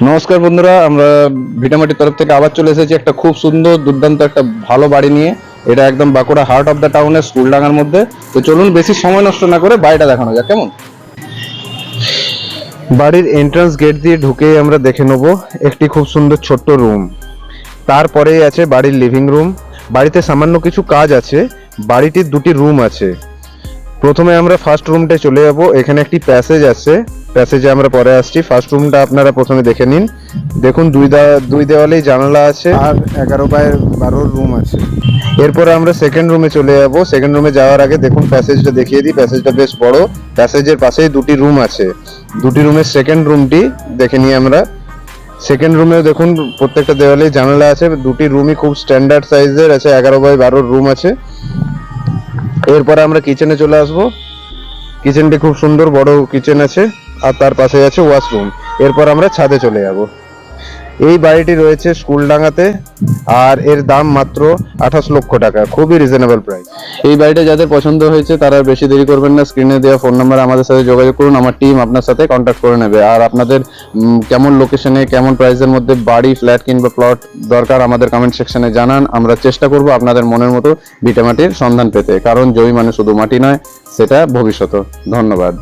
নমস্কার বন্ধুরা, আমরা ভিটামাটির তরফ থেকে আবার চলে এসেছি একটা খুব সুন্দর দুর্দান্ত একটা ভালো বাড়ি নিয়ে। এটা একদম বাঁকুড়া হার্ট অফ দ্য টাউনের স্কুলডাঙ্গার মধ্যে। তো চলুন বেশি সময় নষ্ট না করে বাড়িটা দেখানো যাক। কেমন? বাড়ির এন্ট্রান্স গেট দিয়ে ঢুকেই আমরা দেখে নেব একটি খুব সুন্দর ছোট্ট রুম। তারপরেই আছে বাড়ির লিভিং রুম। বাড়িতে সামান্য কিছু কাজ আছে। বাড়িটির দুটি রুম আছে। প্রথমে আমরা ফার্স্ট রুমটায় চলে যাব। এখানে একটি প্যাসেজ আছে, প্যাসেজে আমরা পরে আসছি। ফার্স্ট রুমটা আপনারা প্রথমে দেখে নিন। দেখুন দুই দেওয়ালেই জানালা আছে আর 11x12 রুম আছে। এরপরে আমরা সেকেন্ড রুমে চলে যাব। সেকেন্ড রুমে যাওয়ার আগে দেখুন প্যাসেজটা দেখিয়ে দিই। প্যাসেজটা বেশ বড়। প্যাসেজের পাশেই দুটি রুম আছে। দুটি রুমের সেকেন্ড রুমটি দেখে নিই আমরা। সেকেন্ড রুমেও দেখুন প্রত্যেকটা দেওয়ালেই জানালা আছে। দুটি রুমই খুব স্ট্যান্ডার্ড সাইজের আছে, 11x12 রুম আছে। এরপরে আমরা কিচেনে চলে আসব। কিচেনটি খুব সুন্দর বড় কিচেন আছে আর তার পাশে আছে ওয়াশরুম। এরপর আমরা ছাদে চলে যাব। এই বাড়িটি রয়েছে স্কুলডাঙ্গাতে আর এর দাম মাত্র 28 লক্ষ টাকা, খুবই রিজনেবল প্রাইস। এই বাড়িটা যাদের পছন্দ হয়েছে তারা বেশি দেরি করবেন না, স্ক্রিনে দেওয়া ফোন নাম্বারে আমাদের সাথে যোগাযোগ করুন। আমার টিম আপনার সাথে কন্ট্যাক্ট করে নেবে। আর আপনাদের কেমন লোকেশনে কেমন প্রাইসের মধ্যে বাড়ি, ফ্ল্যাট কিংবা প্লট দরকার আমাদের কমেন্ট সেকশনে জানান। আমরা চেষ্টা করব আপনাদের মনের মতো ভিটেমাটির সন্ধান পেতে, কারণ জমি মানে শুধু মাটি নয়, সেটা ভবিষ্যৎ। ধন্যবাদ।